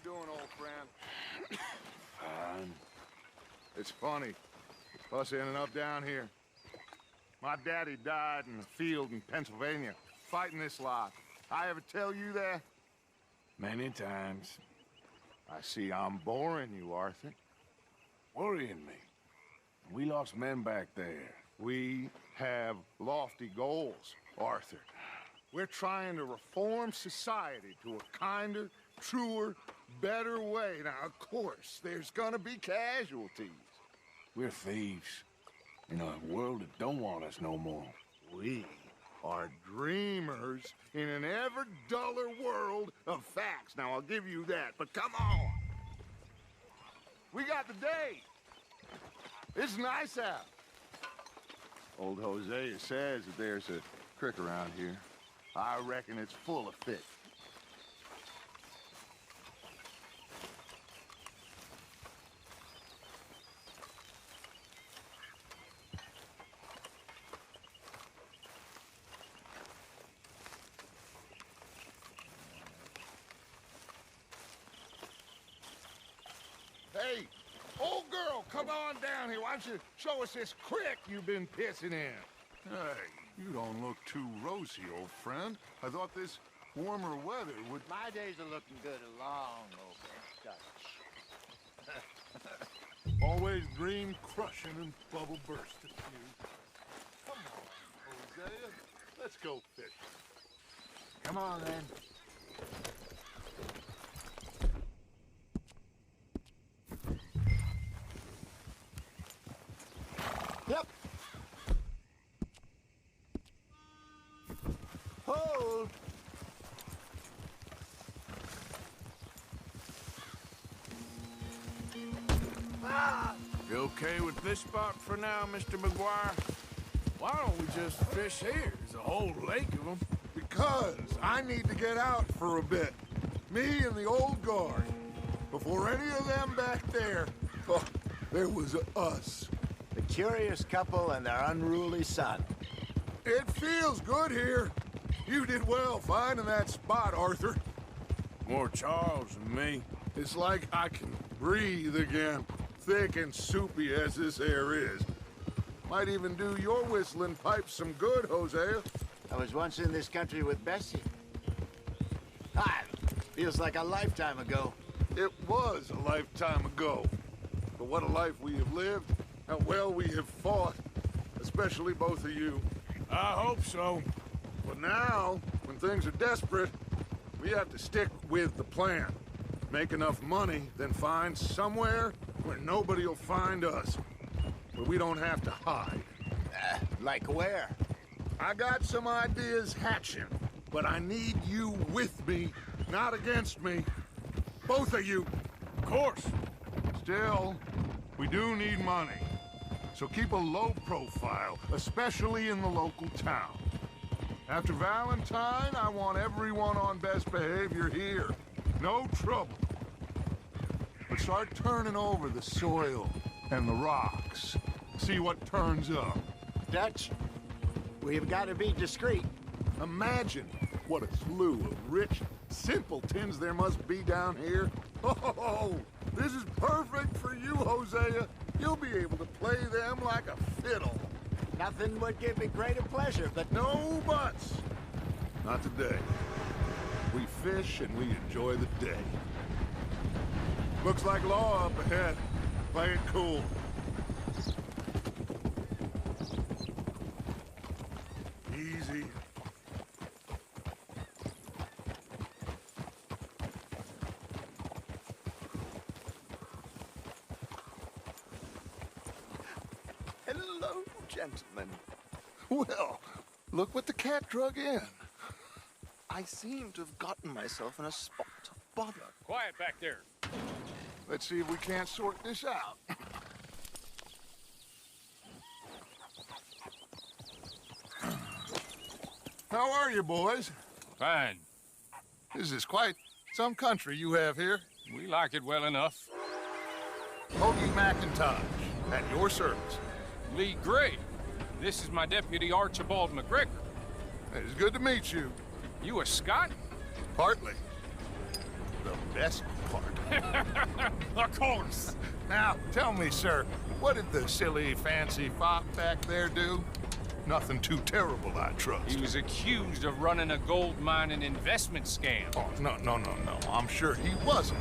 you doing, old friend? Fine. It's funny. Us ending up down here. My daddy died in the field in Pennsylvania, fighting this lot. I ever tell you that? Many times. I see I'm boring you, Arthur. Worrying me. We lost men back there. We have lofty goals, Arthur. We're trying to reform society to a kinder, truer, better way. Now, of course, there's gonna be casualties. We're thieves. In a world that don't want us no more. We are dreamers in an ever duller world of facts. Now, I'll give you that, but come on. We got the day. It's nice out. Old Hosea says that there's a creek around here. I reckon it's full of fish. Hey, old girl, come on down here. Why don't you show us this creek you've been pissing in? Hey, you don't look too rosy, old friend. I thought this warmer weather would... My days are looking good along over Dutch. Always dream crushing and bubble bursting you. Come on, Hosea. Let's go fishing. Come on, then. Yep. Hold. You okay with this spot for now, Mr. McGuire? Why don't we just fish here? There's a whole lake of them. Because I need to get out for a bit. Me and the old guard. Before any of them back there, oh, there was us. The curious couple and their unruly son. It feels good here. You did well finding that spot, Arthur. More Charles than me. It's like I can breathe again, thick and soupy as this air is. Might even do your whistling pipes some good, Hosea. I was once in this country with Bessie. Ah, feels like a lifetime ago. It was a lifetime ago. But what a life we have lived, how well we have fought, especially both of you. I hope so. But now, when things are desperate, we have to stick with the plan. Make enough money, then find somewhere where nobody will find us. Where we don't have to hide. Like where? I got some ideas hatching, but I need you with me, not against me. Both of you. Of course. Still, we do need money. So keep a low profile, especially in the local town. After Valentine, I want everyone on best behavior here. No trouble. But start turning over the soil and the rocks. See what turns up. Dutch, we've got to be discreet. Imagine what a slew of rich simpletons there must be down here. Oh, this is perfect for you, Hosea. You'll be able to play them like a fiddle. Nothing would give me greater pleasure, but... No buts. Not today. We fish and we enjoy the day. Looks like law up ahead. Play it cool. Easy. Hello, gentlemen. Well, look what the cat drug in. I seem to have gotten myself in a spot of bother. Quiet back there. Let's see if we can't sort this out. How are you, boys? Fine. This is quite some country you have here. We like it well enough. Hoagie McIntosh, at your service. Lee Gray. This is my deputy, Archibald McGregor. It's good to meet you. You a Scot? Partly. the best part. Of course. Now, tell me, sir, what did the silly, fancy fop back there do? Nothing too terrible, I trust. He was accused of running a gold mine and investment scam. Oh, no. I'm sure he wasn't.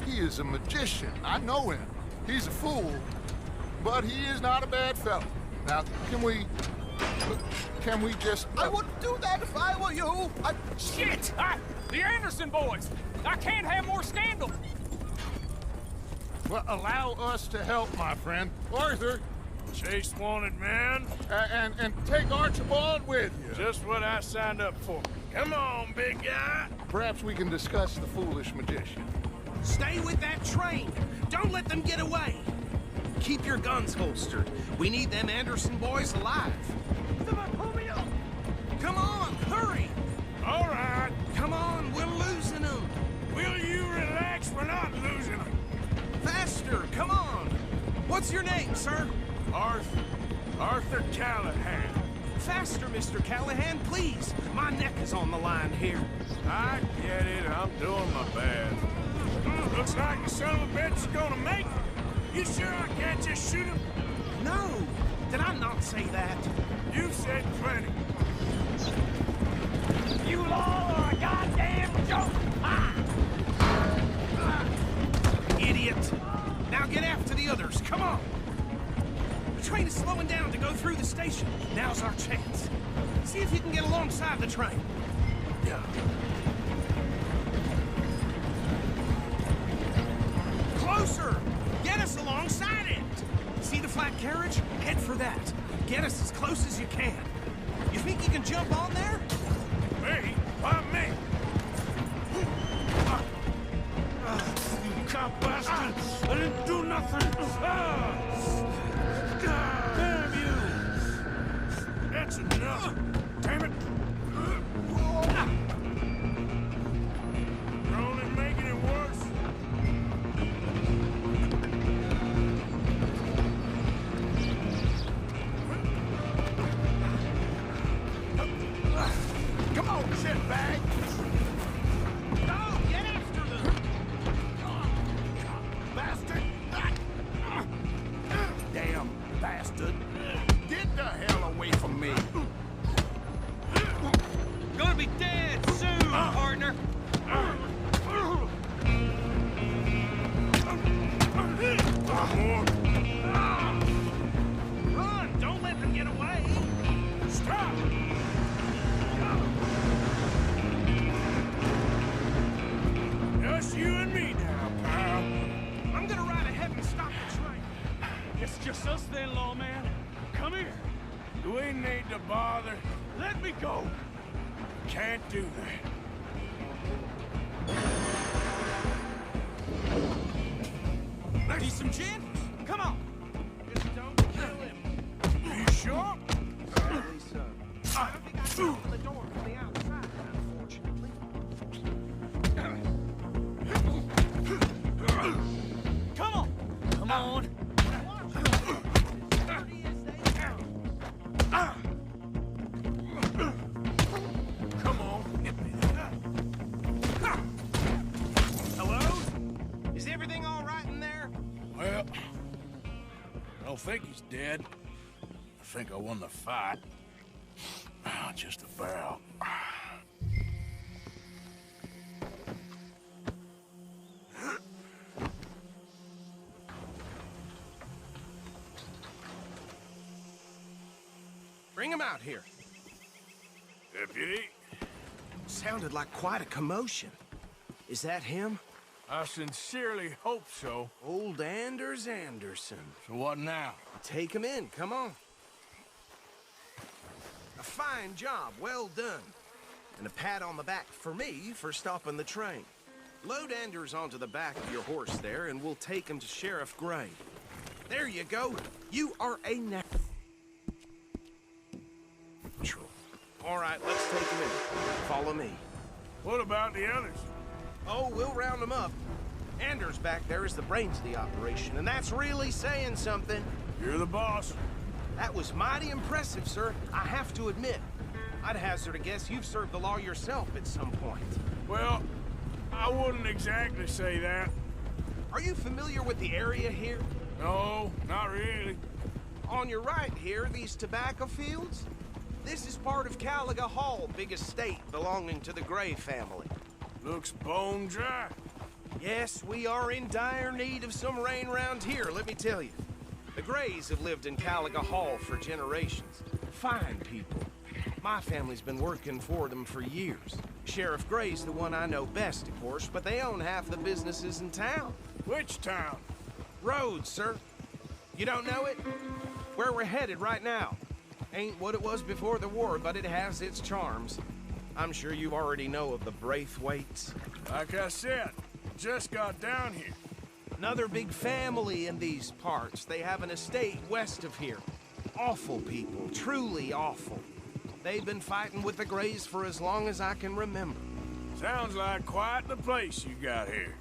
He is a magician. I know him. He's a fool, but he is not a bad fellow. Now, can we just... I wouldn't do that if I were you. Shit! The Anderson boys! I can't have more scandal! Well, allow us to help, my friend. Arthur, Chase wanted man. and take Archibald with you. Just what I signed up for. Come on, big guy. Perhaps we can discuss the foolish magician. Stay with that train. Don't let them get away. Keep your guns holstered. We need them Anderson boys alive. Come on, hurry. All right. Come on, we're losing them. Will you relax? We're not losing them. Faster, come on. What's your name, sir? Arthur Callahan. Faster, Mr. Callahan, please. My neck is on the line here. I get it. I'm doing my best. Looks like the son of a bitch is gonna make it. You sure I can't just shoot him? No, did I not say that? You've said plenty. You all are a goddamn joke! Idiot. Now get after the others, come on. The train is slowing down to go through the station. Now's our chance. See if you can get alongside the train. Yeah. Closer! Get us alongside it! See the flat carriage? Head for that. Get us as close as you can. You think you can jump on there? Me? Why me? You cop bastard! I didn't do nothing! Damn you! That's enough! Damn it! You're only making it worse. Come on, shitbag! Go! Get after them! Bastard! Damn bastard. Get the hell away from me. Gonna be dead soon, partner! Run! Don't let them get away! Stop! Just you and me now, pal. I'm gonna ride ahead and stop the train. It's just us then, lawman. Come here. Do we need to bother? Let me go. Can't do that. Need some gin? Come on. Just don't kill him. You sure? Apparently so. I don't think I can open the door from the outside, unfortunately. Come on. Come on. Come on, hit me. Hello? Is everything all right in there? Well, I don't think he's dead. I think I won the fight. Just about. Bring him out here. Deputy, Sounded like quite a commotion. Is that him? I sincerely hope so. Old Anders Anderson. So what now? Take him in, come on. A fine job, well done. And a pat on the back for me for stopping the train. Load Anders onto the back of your horse there, and we'll take him to Sheriff Gray. There you go. You are a natural. All right, let's take him in. Follow me. What about the others? Oh, we'll round them up. Anders back there is the brains of the operation, and that's really saying something. You're the boss. That was mighty impressive, sir. I have to admit. I'd hazard a guess you've served the law yourself at some point. Well, I wouldn't exactly say that. Are you familiar with the area here? No, not really. On your right here, these tobacco fields? This is part of Caliga Hall, big estate belonging to the Gray family. Looks bone dry. Yes, we are in dire need of some rain round here, let me tell you. The Grays have lived in Caliga Hall for generations. Fine people. My family's been working for them for years. Sheriff Gray's the one I know best, of course, but they own half the businesses in town. Which town? Rhodes, sir. You don't know it? Where we're headed right now. Ain't what it was before the war, but it has its charms. I'm sure you already know of the Braithwaites. Like I said, just got down here. Another big family in these parts. They have an estate west of here. Awful people, truly awful. They've been fighting with the Grays for as long as I can remember. Sounds like quite the place you got here.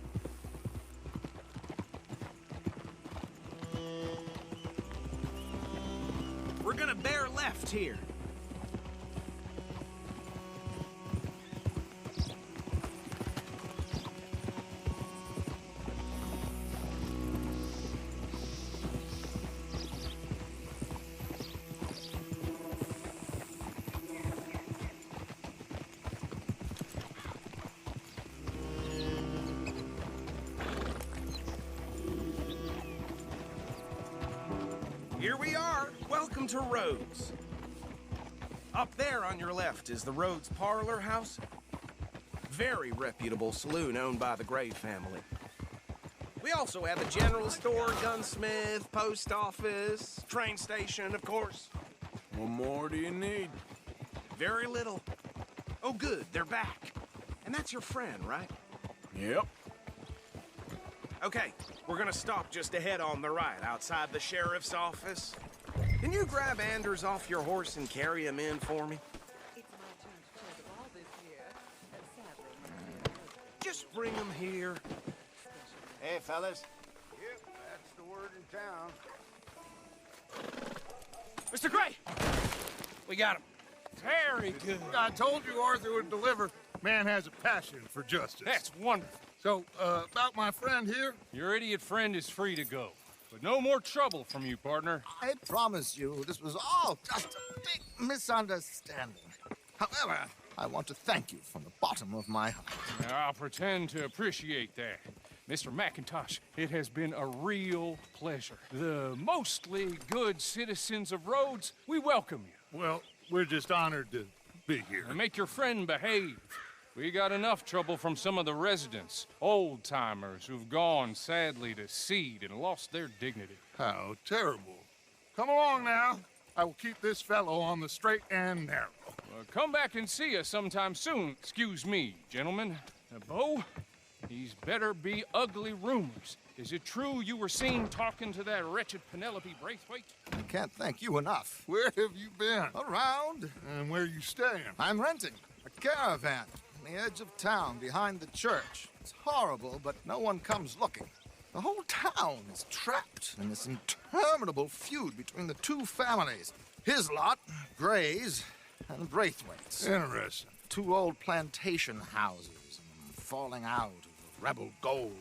We're gonna bear left here. Here we are. Welcome to Rhodes. Up there on your left is the Rhodes Parlor House. Very reputable saloon owned by the Gray family. We also have a general store, gunsmith, post office, train station, of course. What more do you need? Very little. Oh, good, they're back. And that's your friend, right? Yep. Okay, we're gonna stop just ahead on the right, outside the sheriff's office. Can you grab Anders off your horse and carry him in for me? It's my turn to take the ball this year. Sadly, Just bring him here. Hey, fellas. Yep, that's the word in town. Mr. Gray! We got him. Very good. I told you Arthur would deliver. Man has a passion for justice. That's wonderful. So, about my friend here? Your idiot friend is free to go. But no more trouble from you, partner. I promise you, this was all just a big misunderstanding. However, I want to thank you from the bottom of my heart. Now, I'll pretend to appreciate that. Mr. McIntosh, it has been a real pleasure. The mostly good citizens of Rhodes, we welcome you. Well, we're just honored to be here. And make your friend behave. We got enough trouble from some of the residents, old-timers who've gone, sadly, to seed and lost their dignity. How terrible. Come along now. I will keep this fellow on the straight and narrow. Come back and see us sometime soon. Excuse me, gentlemen. Bo, these better be ugly rumors. Is it true you were seen talking to that wretched Penelope Braithwaite? I can't thank you enough. Where have you been? Around, And where you staying? I'm renting a caravan on the edge of town behind the church. It's horrible, but no one comes looking. The whole town is trapped in this interminable feud between the two families. His lot, Gray's, and Braithwaite's. Interesting. Two old plantation houses, falling out of rebel gold,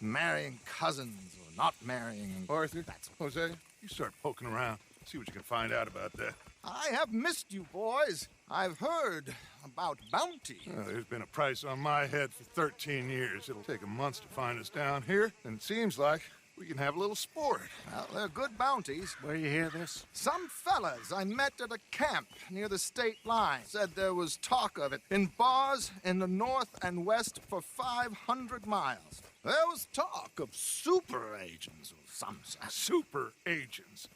marrying cousins or not marrying. Arthur, That's Jose, you start poking around. See what you can find out about that. I have missed you, boys. I've heard about bounty. There's been a price on my head for 13 years. It'll take a month to find us down here, and it seems like we can have a little sport. Well, they're good bounties. Where you hear this? Some fellas I met at a camp near the state line said there was talk of it in bars in the north and west for 500 miles. There was talk of super agents of some sort. Super agents.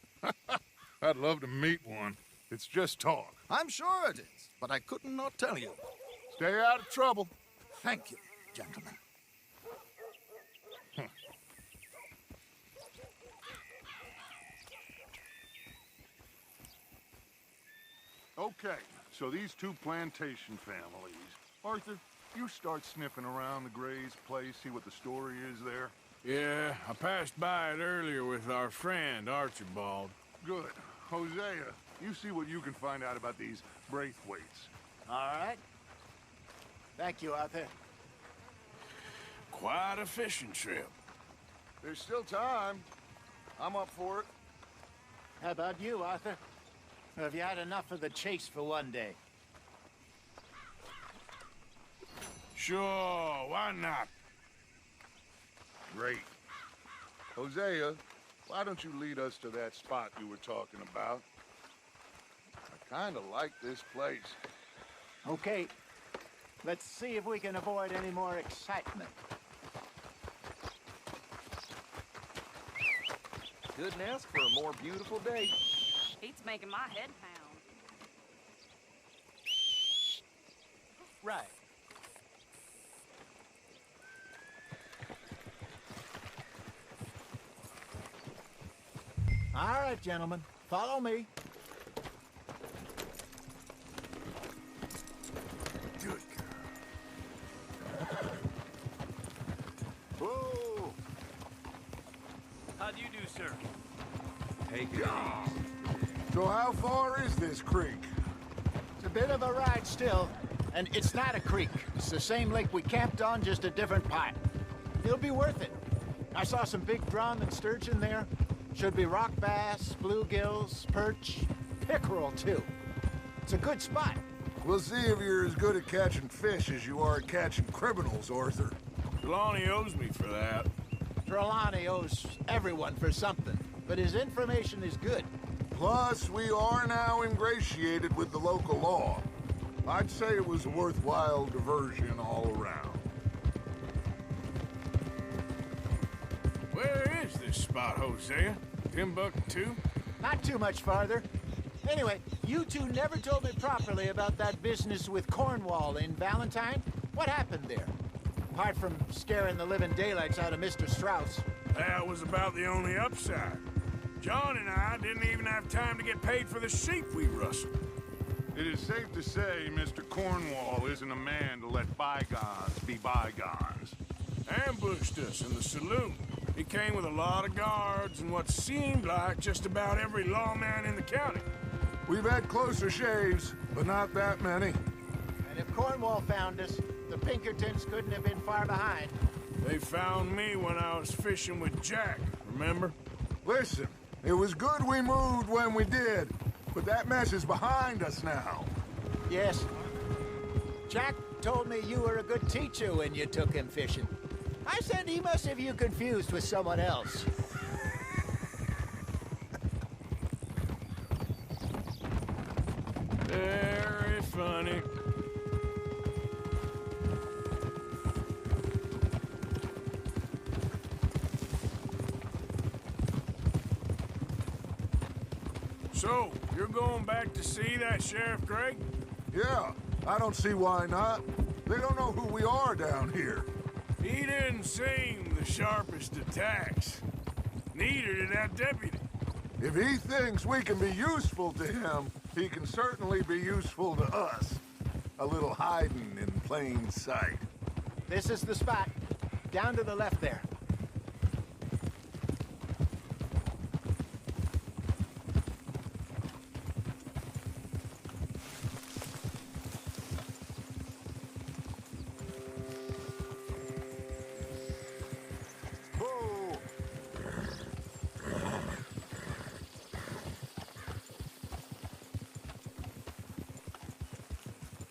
I'd love to meet one. It's just talk. I'm sure it is, but I couldn't not tell you. Stay out of trouble. Thank you, gentlemen. Okay, so these two plantation families. Arthur, you start sniffing around the Gray's place, see what the story is there. Yeah, I passed by it earlier with our friend, Archibald. Good. Hosea, you see what you can find out about these Braithwaites. all right. Thank you, Arthur. quite a fishing trip. There's still time. I'm up for it. How about you, Arthur? Or have you had enough of the chase for one day? Sure, why not? Great. Hosea, why don't you lead us to that spot you were talking about? I kind of like this place. Okay. Let's see if we can avoid any more excitement. Couldn't ask for a more beautiful day. He's making my head pound. Right. All right, gentlemen. Follow me. Good girl. Whoa! How do you do, sir? Take it easy. So how far is this creek? It's a bit of a ride still, and it's not a creek. It's the same lake we camped on, just a different part. It'll be worth it. I saw some big drum and sturgeon there. Should be rock bass, bluegills, perch, pickerel, too. It's a good spot. We'll see if you're as good at catching fish as you are at catching criminals, Arthur. Trelawney owes me for that. Trelawney owes everyone for something, but his information is good. Plus, we are now ingratiated with the local law. I'd say it was a worthwhile diversion all around. Where is this spot, Hosea? Timbuktu? Not too much farther. Anyway, you two never told me properly about that business with Cornwall in Valentine. What happened there? Apart from scaring the living daylights out of Mr. Strauss. That was about the only upside. John and I didn't even have time to get paid for the sheep we rustled. It is safe to say Mr. Cornwall isn't a man to let bygones be bygones. Ambushed us in the saloon. He came with a lot of guards and what seemed like just about every lawman in the county. We've had closer shaves, but not that many. And if Cornwall found us, the Pinkertons couldn't have been far behind. They found me when I was fishing with Jack, remember? Listen, it was good we moved when we did, but that mess is behind us now. Yes. Jack told me you were a good teacher when you took him fishing. I said he must have you confused with someone else. Very funny. So, you're going back to see that Sheriff Gregg? Yeah, I don't see why not. They don't know who we are down here. He didn't seem the sharpest attacks. Neither did that deputy. If he thinks we can be useful to him, he can certainly be useful to us. A little hiding in plain sight. This is the spot. Down to the left there.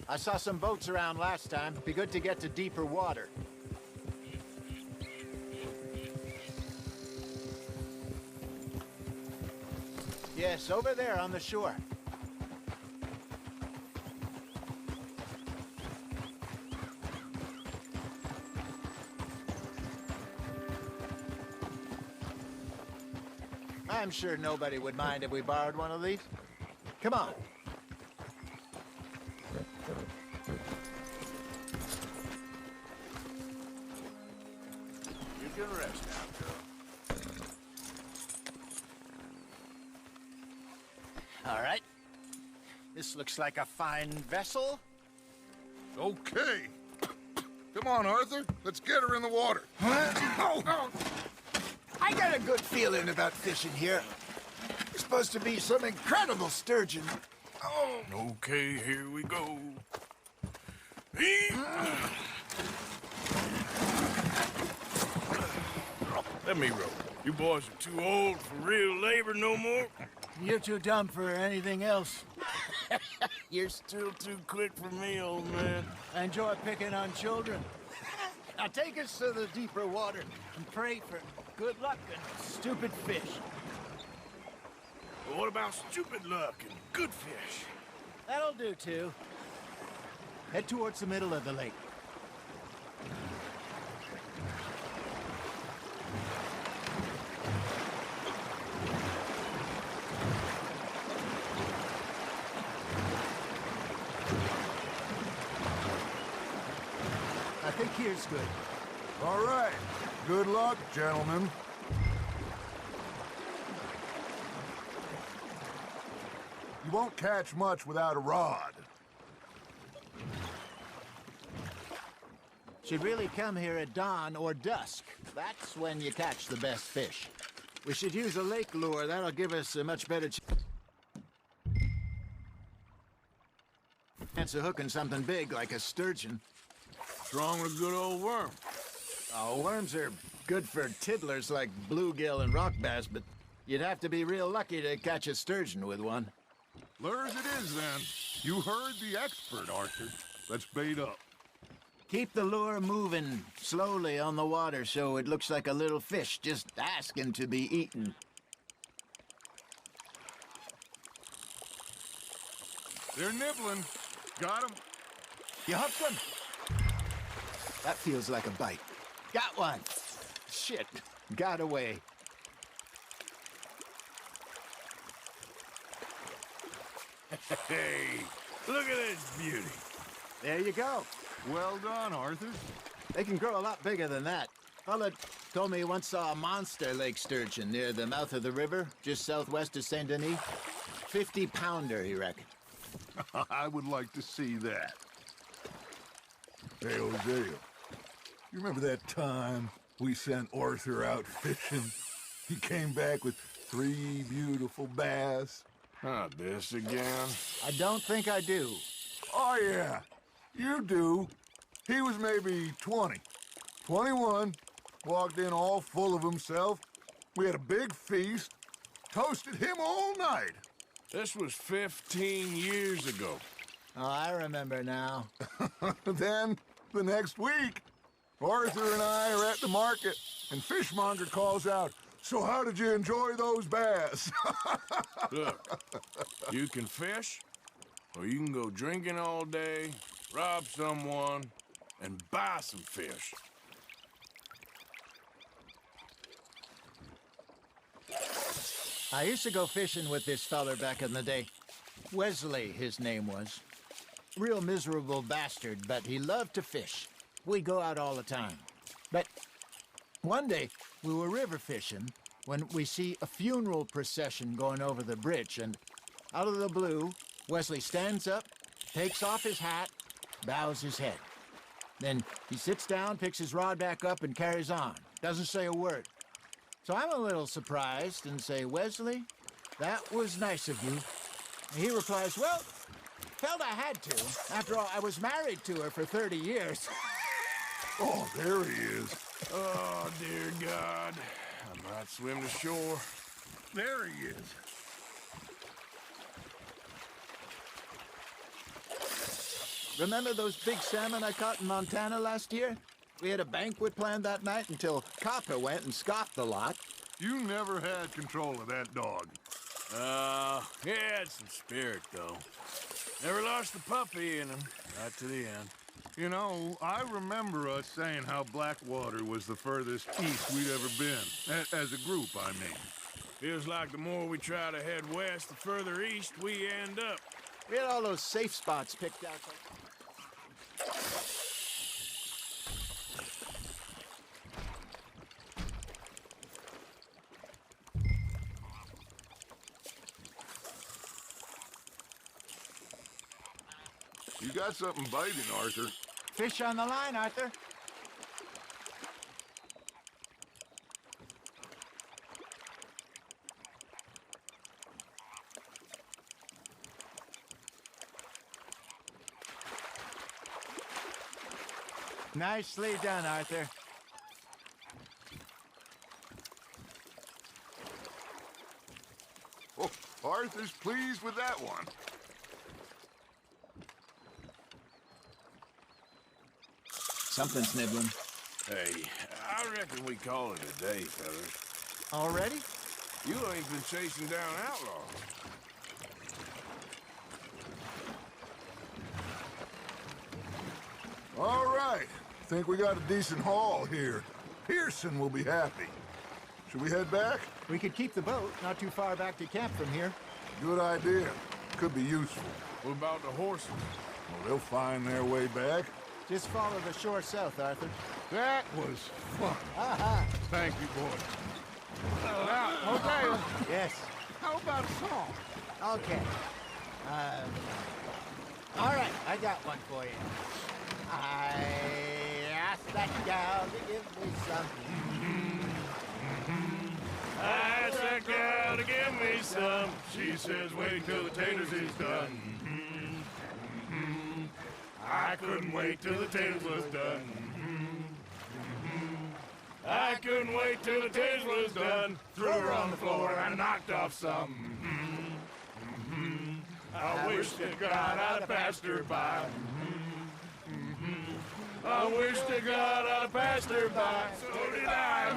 I saw some boats around last time. Be good to get to deeper water. Yes, over there on the shore. I'm sure nobody would mind if we borrowed one of these. Come on. You can rest now, girl. All right. This looks like a fine vessel. Okay. Come on, Arthur. Let's get her in the water. I got a good feeling about fishing here. There's supposed to be some incredible sturgeon. Oh. Okay, here we go. Let me row. You boys are too old for real labor no more. You're too dumb for anything else. You're still too quick for me, old man. I enjoy picking on children. Now take us to the deeper water and pray for good luck and stupid fish. But what about stupid luck and good fish? That'll do, too. Head towards the middle of the lake. I think here's good. All right. Good luck, gentlemen. You won't catch much without a rod. Should really come here at dawn or dusk. That's when you catch the best fish. We should use a lake lure. That'll give us a much better chance of hooking something big like a sturgeon. What's wrong with a good old worm? Oh, worms are good for tiddlers like bluegill and rock bass, but you'd have to be real lucky to catch a sturgeon with one. Lures it is, then. You heard the expert, Arthur. Let's bait up. Keep the lure moving slowly on the water so it looks like a little fish just asking to be eaten. They're nibbling. Got 'em. You hooked them? That feels like a bite. Got one. Shit. Got away. Hey, look at this beauty. There you go. Well done, Arthur. They can grow a lot bigger than that. Fella told me he once saw a monster lake sturgeon near the mouth of the river, just southwest of Saint Denis. 50-pounder, he reckoned. I would like to see that. Hey, Hosea, you remember that time we sent Arthur out fishing? He came back with 3 beautiful bass. Not this again. I don't think I do. Oh, yeah, you do. He was maybe 20, 21, walked in all full of himself. We had a big feast, toasted him all night. This was 15 years ago. Oh, I remember now. Then, the next week, Arthur and I are at the market, and Fishmonger calls out, "So how did you enjoy those bass?" Look, you can fish, or you can go drinking all day, rob someone, and buy some fish. I used to go fishing with this feller back in the day. Wesley, his name was. Real miserable bastard, but he loved to fish. We'd go out all the time. But one day, we were river fishing when we see a funeral procession going over the bridge, and out of the blue, Wesley stands up, takes off his hat, bows his head. Then he sits down, picks his rod back up, and carries on. Doesn't say a word. So I'm a little surprised and say, "Wesley, that was nice of you." And he replies, "Well, felt I had to. After all, I was married to her for 30 years. Oh, there he is. Oh, dear God. I might swim to shore. There he is. Remember those big salmon I caught in Montana last year? We had a banquet planned that night until Copper went and scoffed the lot. You never had control of that dog. He had some spirit, though. Never lost the puppy in him, right to the end. You know, I remember us saying how Blackwater was the furthest east we'd ever been. As a group, I mean. Feels like the more we try to head west, the further east we end up. We had all those safe spots picked out. You got something biting, Arthur. Fish on the line, Arthur. Nicely done, Arthur. Arthur's pleased with that one. Something's nibbling. Hey, I reckon we call it a day, fellas. Already? You ain't been chasing down outlaws. All right. Think we got a decent haul here. Pearson will be happy. Should we head back? We could keep the boat not too far back to camp from here. Good idea. Could be useful. What about the horses? Well, they'll find their way back. Just follow the shore south, Arthur. That was fun. Thank you, boys. Now, okay. Yes. How about a song? Okay. All right, I got one for you. I asked that gal to give me some. I asked that gal to give me some. She says, wait till the taters is done. I couldn't wait till the taters was done. I couldn't wait till the taters was done. Threw her on the floor and knocked off some. I wish to God I'd have passed her by. I wish to God I'd have passed her by. So did I.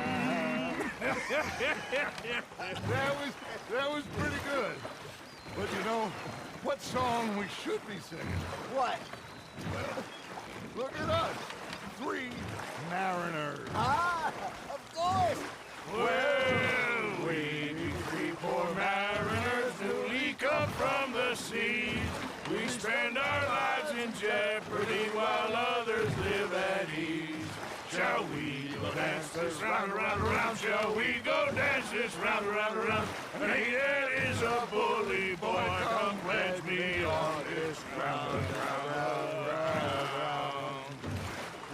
That was pretty good. But you know, what song we should be singing? What? Look at us. 3 mariners. Ah, of course. Well, we be 3 poor mariners newly come from the seas. We spend our lives in jeopardy while others live at ease. Shall we go dance this round, around, around? Shall we go dance this round, around, around? And here is a bully boy, come pledge me on this ground, ground, ground.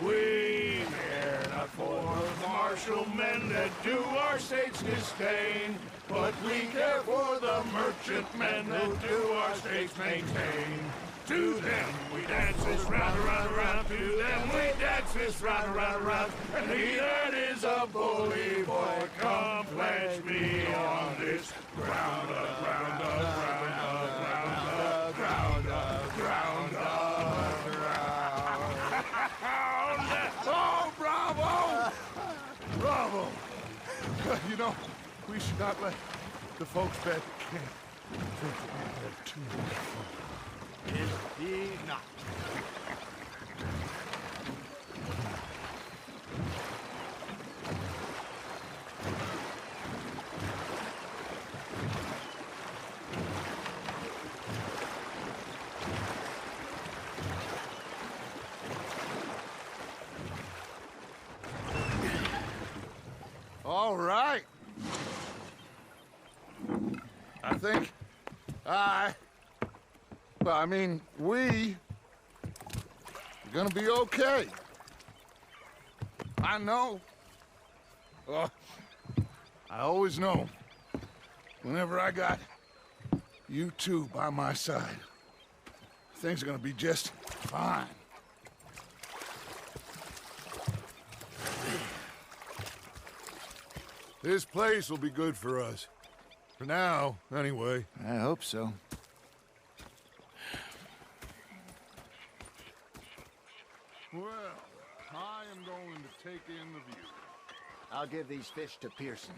We care not for the martial men that do our state's disdain, but we care for the merchant men that do our state's maintain. To them we dance this round, around, around. To them we dance this round, around, around. And he that is a bully boy, come pledge me on this ground, ground, ground, ground, ground, ground, ground. Oh, bravo! Bravo! You know, we should not let the folks back at camp think that we had too much fun. Indeed not. All right. I think we are gonna be okay. I know. I always know. Whenever I got you two by my side, things are gonna be just fine. This place will be good for us. For now, anyway. I hope so. Well, I am going to take in the view. I'll give these fish to Pearson.